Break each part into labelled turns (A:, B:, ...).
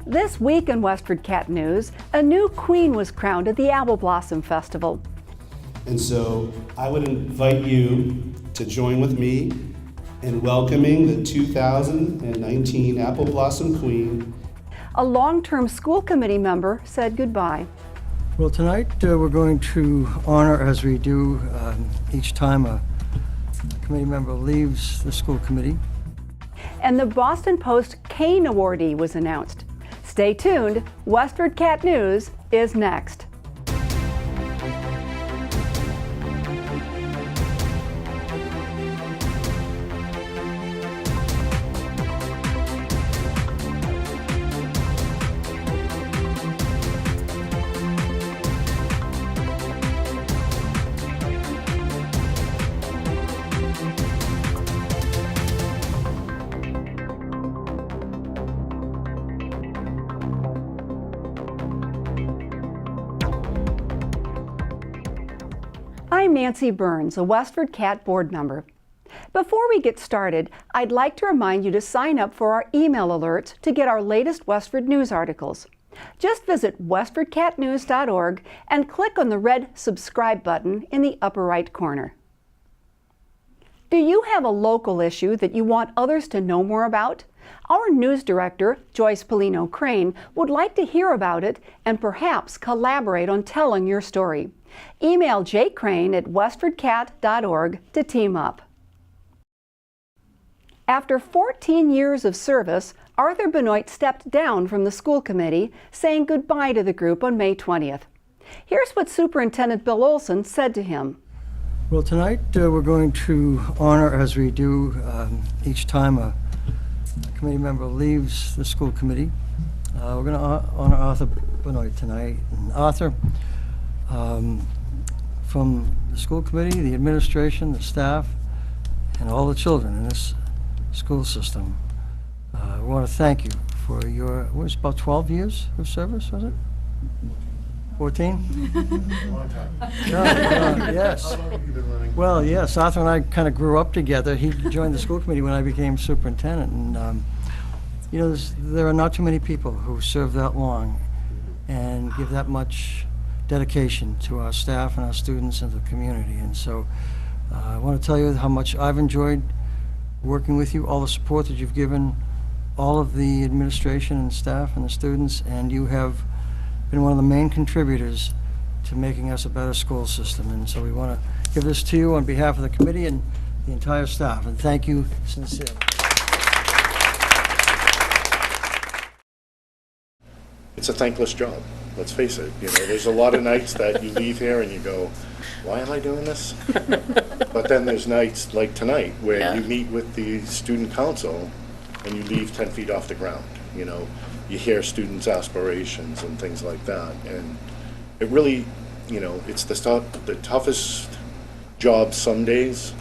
A: This week in WestfordCAT news, a new queen was crowned at the Apple Blossom Festival.
B: And so I would invite you to join with me in welcoming the 2019 Apple Blossom Queen.
A: A long-term school committee member said goodbye.
C: Well, tonight we're going to honor, as we do each time a committee member leaves the school committee.
A: And the Boston Post Kane awardee was announced. Stay tuned, WestfordCAT News is next. I'm Nancy Burns, a WestfordCAT board member. Before we get started, I'd like to remind you to sign up for our email alerts to get our latest Westford news articles. Just visit westfordcatnews.org and click on the red subscribe button in the upper right corner. Do you have a local issue that you want others to know more about? Our news director, Joyce Polino Crane, would like to hear about it and perhaps collaborate on telling your story. Email jcrane@westfordcat.org to team up. After 14 years of service, Arthur Benoit stepped down from the school committee, saying goodbye to the group on May 20th. Here's what Superintendent Bill Olson said to him.
C: Well, tonight we're going to honor, as we do each time a committee member leaves the school committee. We're going to honor Arthur Benoit tonight. And Arthur, from the school committee, the administration, the staff, and all the children in this school system, I want to thank you for your, what was it, about 12 years of service, was it? 14? Yes. Well, yes, Arthur and I kind of grew up together. He joined the school committee when I became superintendent, and you know, there are not too many people who serve that long and give that much dedication to our staff and our students and the community. And so I want to tell you how much I've enjoyed working with you, all the support that you've given all of the administration and staff and the students, and you have been one of the main contributors to making us a better school system. And so we want to give this to you on behalf of the committee and the entire staff, and thank you sincerely.
D: It's a thankless job, let's face it. You know, there's a lot of nights that you leave here and you go, why am I doing this? But then there's nights like tonight where you meet with the student council and you leave 10 feet off the ground. You know, you hear students' aspirations and things like that. And it really, you know, it's the toughest job some days.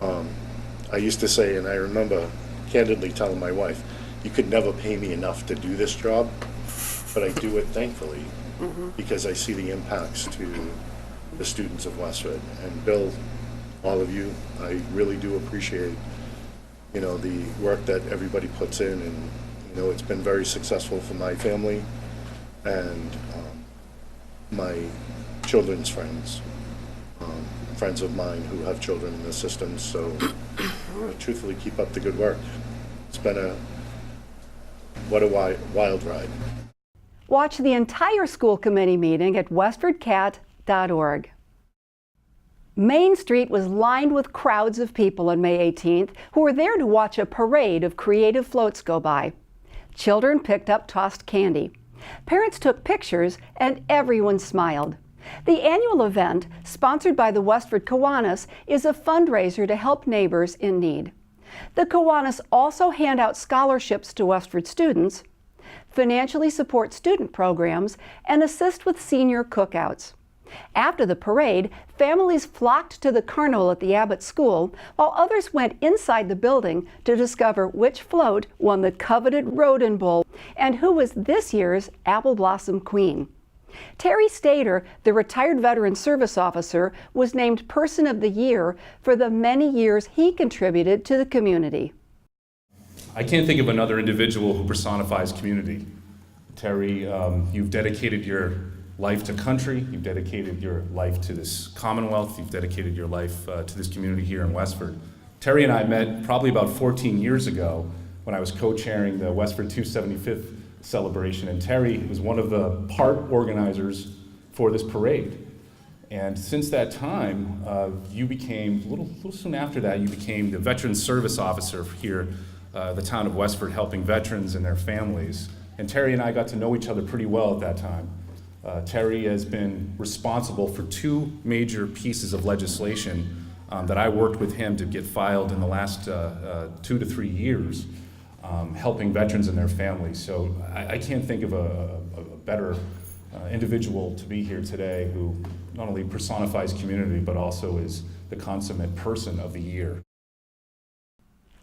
D: I used to say, and I remember candidly telling my wife, you could never pay me enough to do this job, but I do it thankfully because I see the impacts to the students of Westford. And Bill, all of you, I really do appreciate, you know, the work that everybody puts in, and you know, it's been very successful for my family and my children's friends, friends of mine who have children in the system. So truthfully, keep up the good work. It's been what a wild ride.
A: Watch the entire school committee meeting at westfordcat.org. Main Street was lined with crowds of people on May 18th who were there to watch a parade of creative floats go by. Children picked up tossed candy. Parents took pictures, and everyone smiled. The annual event, sponsored by the Westford Kiwanis, is a fundraiser to help neighbors in need. The Kiwanis also hand out scholarships to Westford students, financially support student programs, and assist with senior cookouts. After the parade, families flocked to the carnival at the Abbott School, while others went inside the building to discover which float won the coveted Rodin Bowl and who was this year's Apple Blossom Queen. Terry Stater, the retired veteran service officer, was named Person of the Year for the many years he contributed to the community.
E: I can't think of another individual who personifies community Terry, you've dedicated your life to country, you've dedicated your life to this Commonwealth, you've dedicated your life to this community here in Westford. Terry and I met probably about 14 years ago when I was co-chairing the Westford 275th celebration, and Terry was one of the part organizers for this parade. And since that time, you became, a little soon after that, you became the Veterans Service Officer here, the town of Westford, helping veterans and their families. And Terry and I got to know each other pretty well at that time. Terry has been responsible for two major pieces of legislation that I worked with him to get filed in the last 2 to 3 years, helping veterans and their families. So I can't think of a better individual to be here today who not only personifies community, but also is the consummate person of the year.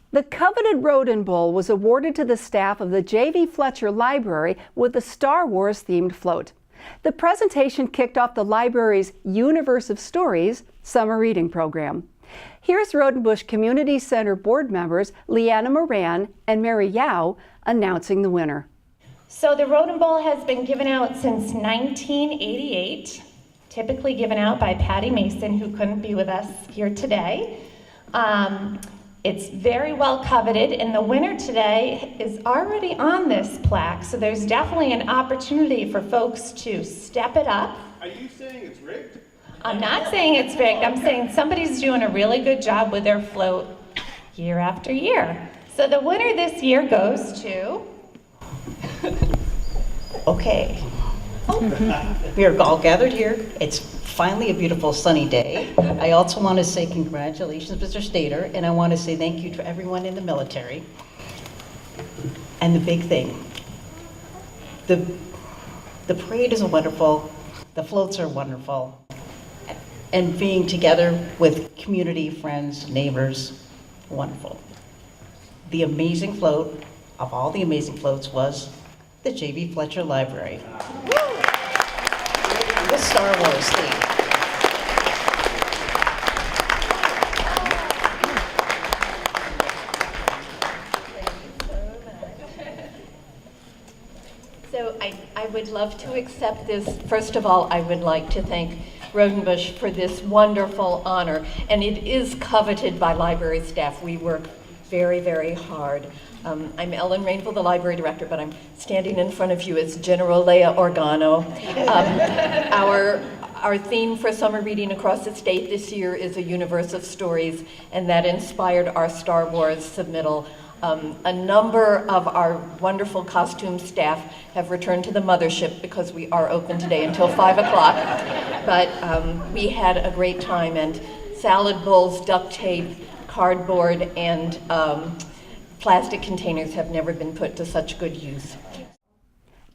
A: The coveted Rodin Bowl was awarded to the staff of the J.V. Fletcher Library with the Star Wars themed float. The presentation kicked off the library's Universe of Stories summer reading program. Here's Rodenbush Community Center board members Leanna Moran and Mary Yao announcing the winner.
F: So the Rodin Bowl has been given out since 1988, typically given out by Patty Mason, who couldn't be with us here today. It's very well coveted, and the winner today is already on this plaque, so there's definitely an opportunity for folks to step it up.
B: Are you saying it's rigged?
F: I'm not saying it's rigged. I'm saying somebody's doing a really good job with their float year after year. So the winner this year goes to...
G: Okay. We are all gathered here. It's finally a beautiful sunny day. I also want to say congratulations, Mr. Stater, and I want to say thank you to everyone in the military. And the big thing, the parade is wonderful, the floats are wonderful, and being together with community, friends, neighbors, wonderful. The amazing float of all the amazing floats was the J.B. Fletcher Library. The Star Wars theme.
H: So I would love to accept this. First of all, I would like to thank Rodenbush for this wonderful honor, and it is coveted by library staff. We work very, very hard. I'm Ellen Rainville, the library director, but I'm standing in front of you as General Leia Organo. Our theme for summer reading across the state this year is a universe of stories, and that inspired our Star Wars submittal. A number of our wonderful costume staff have returned to the mothership because we are open today until 5 o'clock. But we had a great time, and salad bowls, duct tape, cardboard, and plastic containers have never been put to such good use.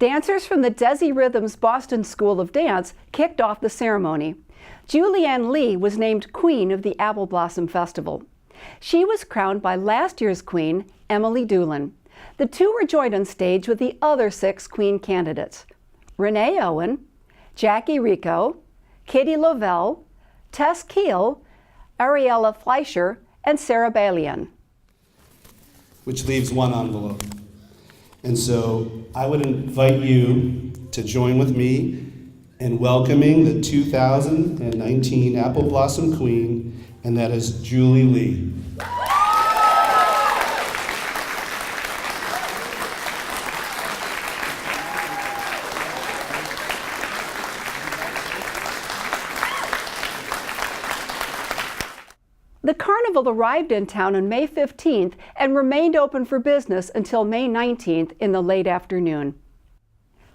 A: Dancers from the Desi Rhythms Boston School of Dance kicked off the ceremony. Julianne Lee was named Queen of the Apple Blossom Festival. She was crowned by last year's Queen, Emily Doolin. The two were joined on stage with the other 6 Queen candidates: Renee Owen, Jackie Rico, Katie Lovell, Tess Keel, Ariella Fleischer, and Sarah Balian.
B: Which leaves one envelope. And so I would invite you to join with me in welcoming the 2019 Apple Blossom Queen, and that is Julie Lee.
A: The carnival arrived in town on May 15th and remained open for business until May 19th in the late afternoon.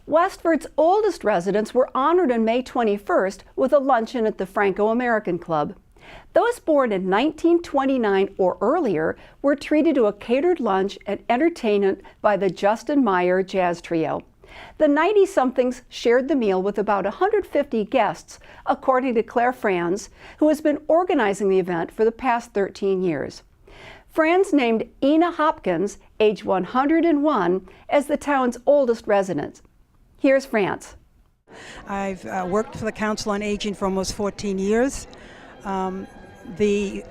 A: Westford's oldest residents were honored on May 21st with a luncheon at the Franco-American Club. Those born in 1929 or earlier were treated to a catered lunch and entertainment by the Justin Meyer Jazz Trio. The 90-somethings shared the meal with about 150 guests, according to Claire Franz, who has been organizing the event for the past 13 years. Franz named Ina Hopkins, age 101, as the town's oldest resident. Here's Franz.
I: I've worked for the Council on Aging for almost 14 years. The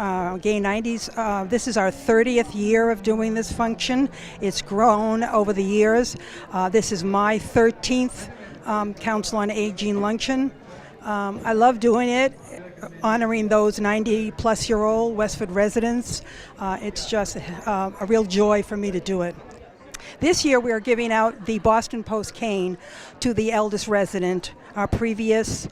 I: Gay 90s. This is our 30th year of doing this function. It's grown over the years. This is my 13th Council on Aging luncheon. I love doing it, honoring those 90-plus-year-old Westford residents. It's just a real joy for me to do it. This year we are giving out the Boston Post cane to the eldest resident. Our previous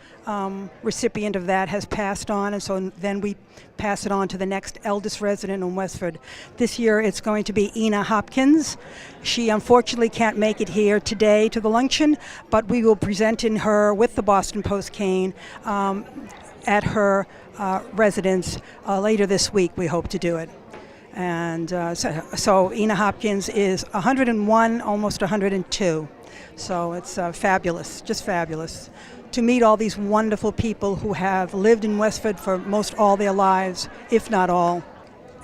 I: recipient of that has passed on, and so then we pass it on to the next eldest resident in Westford. This year it's going to be Ina Hopkins. She unfortunately can't make it here today to the luncheon, but we will present in her with the Boston Post cane at her residence later this week. We hope to do it. And so Ina Hopkins is 101, almost 102. So it's fabulous, just fabulous, to meet all these wonderful people who have lived in Westford for most all their lives, if not all.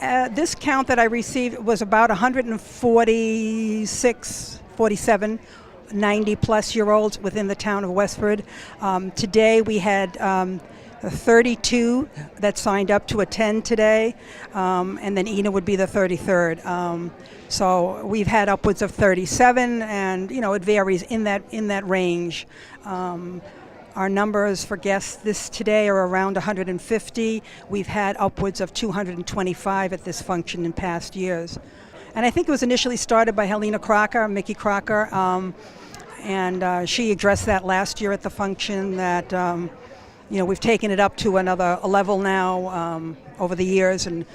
I: This count that I received was about 146, 47, 90-plus-year-olds within the town of Westford. Today we had 32 that signed up to attend today, and then Ina would be the 33rd. So we've had upwards of 37, and it varies in that range. Our numbers for guests today are around 150. We've had upwards of 225 at this function in past years. And I think it was initially started by Mickey Crocker, and she addressed that last year at the function that we've taken it up to another level now over the years and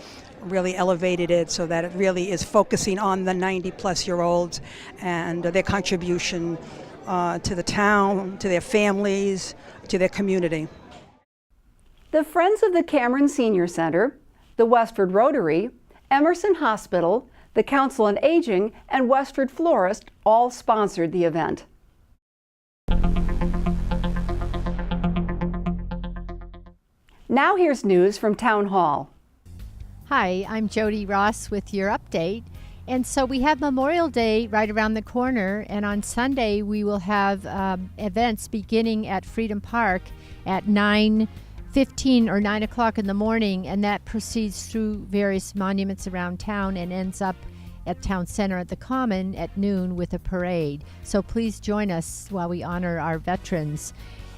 I: really elevated it so that it really is focusing on the 90-plus-year-olds and their contribution to the town, to their families, to their community.
A: The Friends of the Cameron Senior Center, the Westford Rotary, Emerson Hospital, the Council on Aging, and Westford Florist all sponsored the event. Now here's news from Town Hall.
J: Hi, I'm Jody Ross with your update. And so we have Memorial Day right around the corner, and on Sunday we will have events beginning at Freedom Park at 9:15 or 9 o'clock in the morning, and that proceeds through various monuments around town and ends up at Town Center at the Common at noon with a parade. So please join us while we honor our veterans.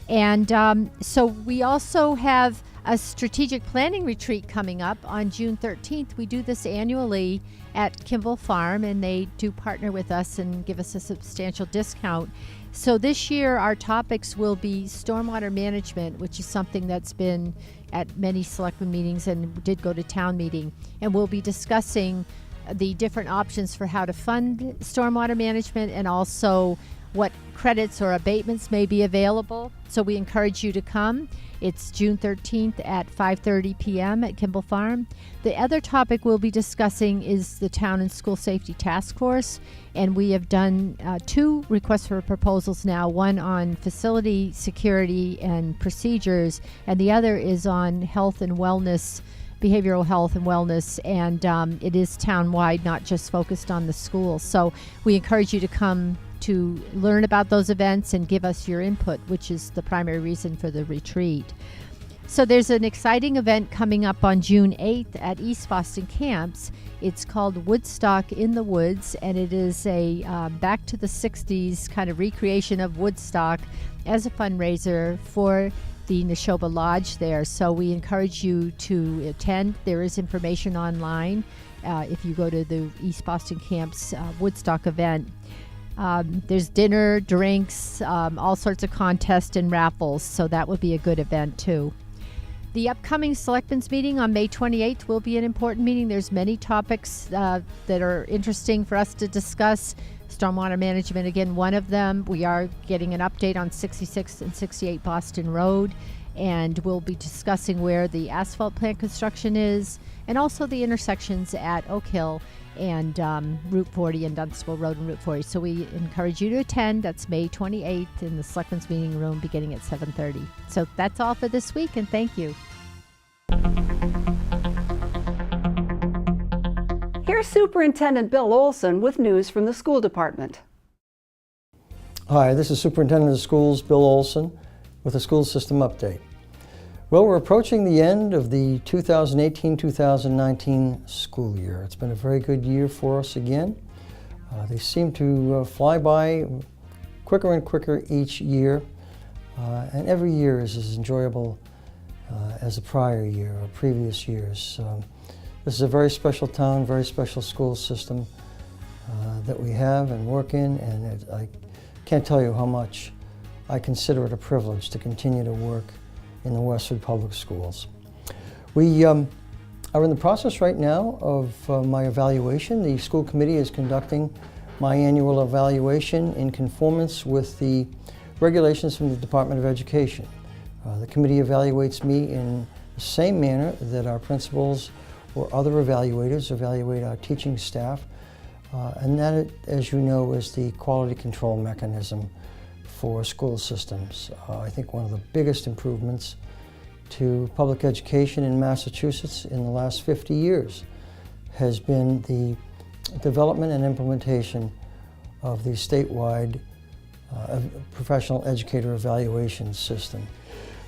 J: And so we also have a strategic planning retreat coming up on June 13th. We do this annually at Kimball Farm, and they do partner with us and give us a substantial discount. So this year our topics will be stormwater management, which is something that's been at many selectmen meetings and did go to town meeting. And we'll be discussing the different options for how to fund stormwater management and also what credits or abatements may be available. So we encourage you to come. It's June 13th at 5:30 p.m. at Kimball Farm. The other topic we'll be discussing is the Town and School Safety Task Force, and we have done 2 requests for proposals now, one on facility security and procedures, and the other is on health and wellness, behavioral health and wellness, and it is town-wide, not just focused on the schools. So we encourage you to come to learn about those events and give us your input, which is the primary reason for the retreat. So there's an exciting event coming up on June 8th at East Boston Camps. It's called Woodstock in the Woods, and it is a back to the 60s kind of recreation of Woodstock as a fundraiser for the Neshoba Lodge there. So we encourage you to attend. There is information online if you go to the East Boston Camps Woodstock event. There's dinner, drinks, all sorts of contests and raffles, so that would be a good event too. The upcoming Selectmen's meeting on May 28th will be an important meeting. There's many topics that are interesting for us to discuss. Stormwater management, again, one of them. We are getting an update on 66 and 68 Boston Road, and we'll be discussing where the asphalt plant construction is, and also the intersections at Oak Hill and Route 40 and Dunstable Road and Route 40. So we encourage you to attend. That's May 28th in the Selectmen's Meeting Room beginning at 7:30. So that's all for this week, and thank you.
A: Here's Superintendent Bill Olson with news from the school department.
C: Hi, this is Superintendent of Schools Bill Olson with a school system update. Well, we're approaching the end of the 2018-2019 school year. It's been a very good year for us again. They seem to fly by quicker and quicker each year, and every year is as enjoyable as the prior year or previous years. This is a very special town, very special school system that we have and work in, and I can't tell you how much I consider it a privilege to continue to work in the Westford Public Schools. We are in the process right now of my evaluation. The school committee is conducting my annual evaluation in conformance with the regulations from the Department of Education. The committee evaluates me in the same manner that our principals or other evaluators evaluate our teaching staff, and that, as you know, is the quality control mechanism for school systems. I think one of the biggest improvements to public education in Massachusetts in the last 50 years has been the development and implementation of the statewide professional educator evaluation system.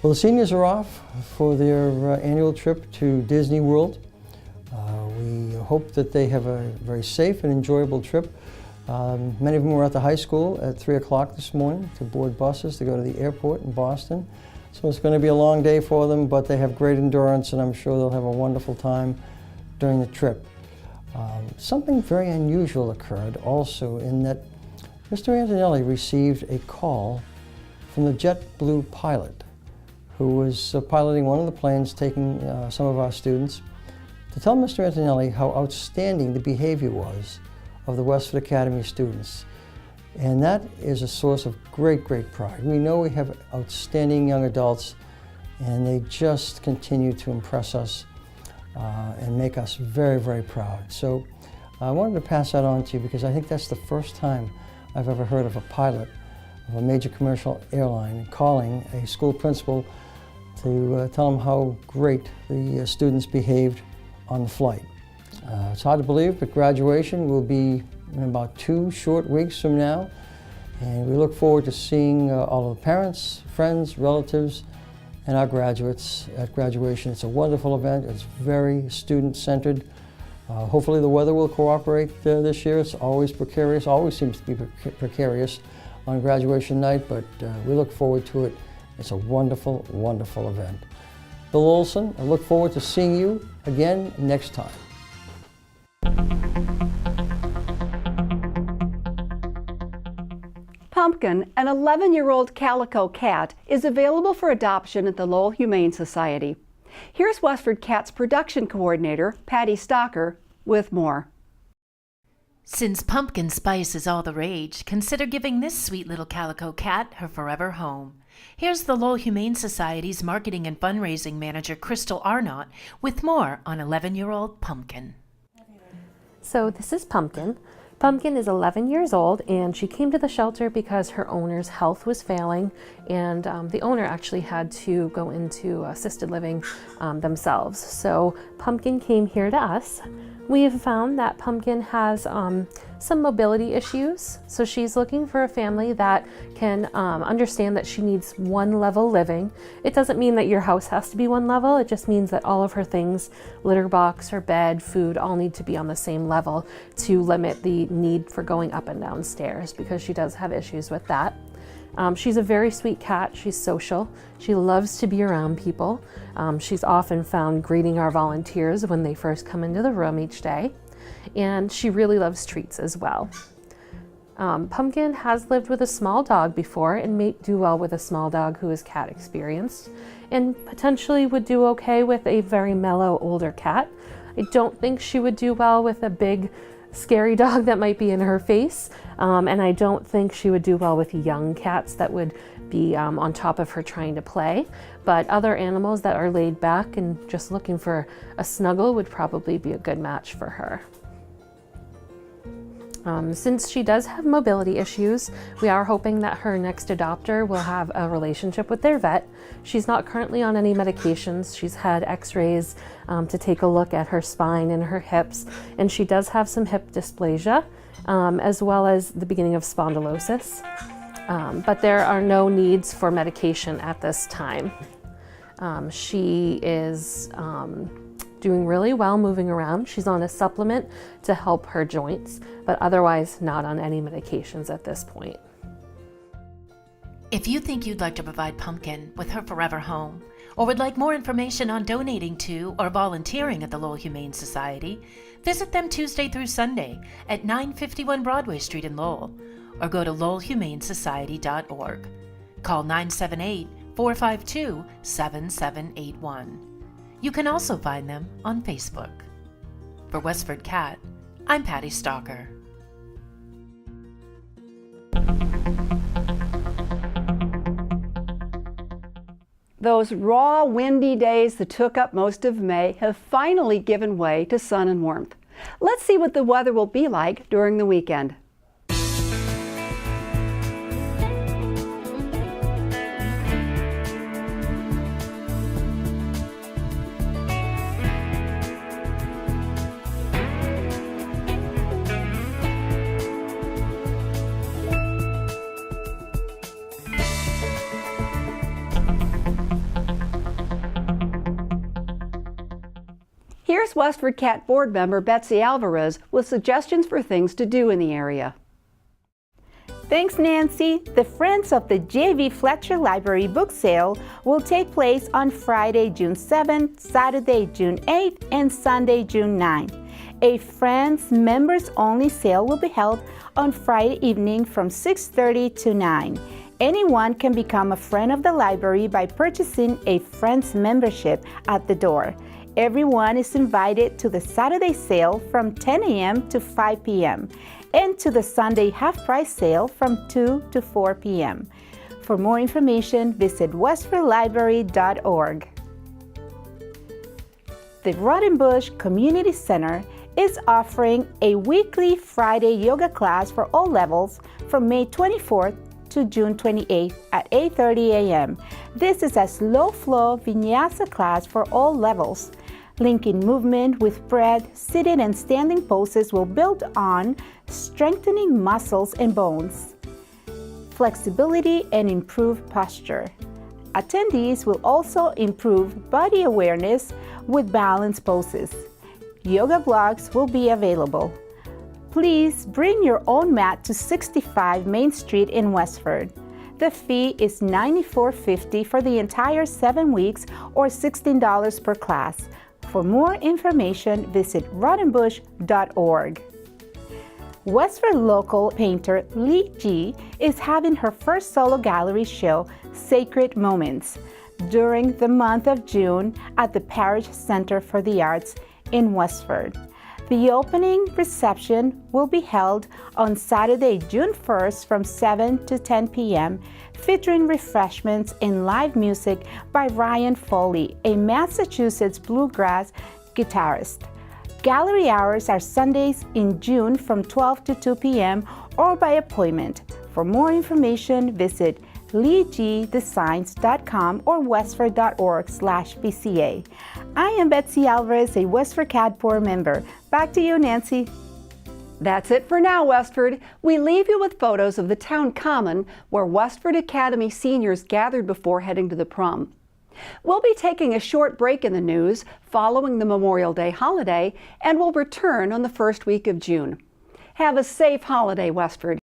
C: Well, the seniors are off for their annual trip to Disney World. We hope that they have a very safe and enjoyable trip. Many of them were at the high school at 3 o'clock this morning to board buses to go to the airport in Boston. So it's going to be a long day for them, but they have great endurance, and I'm sure they'll have a wonderful time during the trip. Something very unusual occurred also in that Mr. Antonelli received a call from the JetBlue pilot who was piloting one of the planes taking some of our students to tell Mr. Antonelli how outstanding the behavior was of the Westford Academy students. And that is a source of great, great pride. We know we have outstanding young adults, and they just continue to impress us and make us very, very proud. So I wanted to pass that on to you because I think that's the first time I've ever heard of a pilot of a major commercial airline calling a school principal to tell them how great the students behaved on the flight. It's hard to believe, but graduation will be in about 2 short weeks from now, and we look forward to seeing all of the parents, friends, relatives, and our graduates at graduation. It's a wonderful event. It's very student-centered. Hopefully the weather will cooperate this year. It's always precarious, always seems to be precarious on graduation night, but we look forward to it. It's a wonderful, wonderful event. Bill Olson, I look forward to seeing you again next time.
A: Pumpkin, an 11-year-old calico cat, is available for adoption at the Lowell Humane Society. Here's WestfordCAT's production coordinator, Patty Stocker, with more.
K: Since pumpkin spice is all the rage, consider giving this sweet little calico cat her forever home. Here's the Lowell Humane Society's marketing and fundraising manager, Crystal Arnott, with more on 11-year-old Pumpkin.
L: So this is Pumpkin. Pumpkin is 11 years old, and she came to the shelter because her owner's health was failing, and the owner actually had to go into assisted living themselves. So Pumpkin came here to us. We have found that Pumpkin has some mobility issues, so she's looking for a family that can understand that she needs one level living. It doesn't mean that your house has to be one level, it just means that all of her things, litter box, her bed, food, all need to be on the same level to limit the need for going up and down stairs, because she does have issues with that. She's a very sweet cat. She's social. She loves to be around people. She's often found greeting our volunteers when they first come into the room each day. And she really loves treats as well. Pumpkin has lived with a small dog before and may do well with a small dog who is cat experienced, and potentially would do okay with a very mellow older cat. I don't think she would do well with a big scary dog that might be in her face, and I don't think she would do well with young cats that would be on top of her trying to play. But other animals that are laid back and just looking for a snuggle would probably be a good match for her. Since she does have mobility issues, we are hoping that her next adopter will have a relationship with their vet. She's not currently on any medications. She's had x-rays to take a look at her spine and her hips, and she does have some hip dysplasia, as well as the beginning of spondylosis. But there are no needs for medication at this time. She is doing really well moving around. She's on a supplement to help her joints, but otherwise not on any medications at this point.
K: If you think you'd like to provide Pumpkin with her forever home, or would like more information on donating to or volunteering at the Lowell Humane Society, visit them Tuesday through Sunday at 951 Broadway Street in Lowell, or go to lowellhumanesociety.org. Call 978-452-7781. You can also find them on Facebook. For Westford Cat, I'm Patty Stalker.
A: Those raw, windy days that took up most of May have finally given way to sun and warmth. Let's see what the weather will be like during the weekend. Here's Westford Cat board member Betsy Alvarez with suggestions for things to do in the area.
M: Thanks, Nancy. The Friends of the J.V. Fletcher Library book sale will take place on Friday, June 7th, Saturday, June 8th, and Sunday, June 9th. A Friends members-only sale will be held on Friday evening from 6:30 to 9. Anyone can become a friend of the library by purchasing a Friends membership at the door. Everyone is invited to the Saturday sale from 10 a.m. to 5 p.m. and to the Sunday half-price sale from 2 to 4 p.m. For more information, visit westfordlibrary.org. The Rodenbush Community Center is offering a weekly Friday yoga class for all levels from May 24th to June 28th at 8:30 a.m. This is a slow-flow vinyasa class for all levels. Linking movement with breath, sitting and standing poses will build on strengthening muscles and bones, flexibility, and improve posture. Attendees will also improve body awareness with balance poses. Yoga blocks will be available. Please bring your own mat to 65 Main Street in Westford. The fee is $94.50 for the entire 7 weeks or $16 per class. For more information, visit rodenbush.org. Westford local painter Lee G is having her first solo gallery show, Sacred Moments, during the month of June at the Parish Center for the Arts in Westford. The opening reception will be held on Saturday, June 1st from 7 to 10 p.m., featuring refreshments and live music by Ryan Foley, a Massachusetts bluegrass guitarist. Gallery hours are Sundays in June from 12 to 2 p.m. or by appointment. For more information, visit leegdesigns.com or westford.org/BCA. I am Betsy Alvarez, a WestfordCAT board member. Back to you, Nancy.
A: That's it for now, Westford. We leave you with photos of the town common where Westford Academy seniors gathered before heading to the prom. We'll be taking a short break in the news following the Memorial Day holiday and will return on the first week of June. Have a safe holiday, Westford.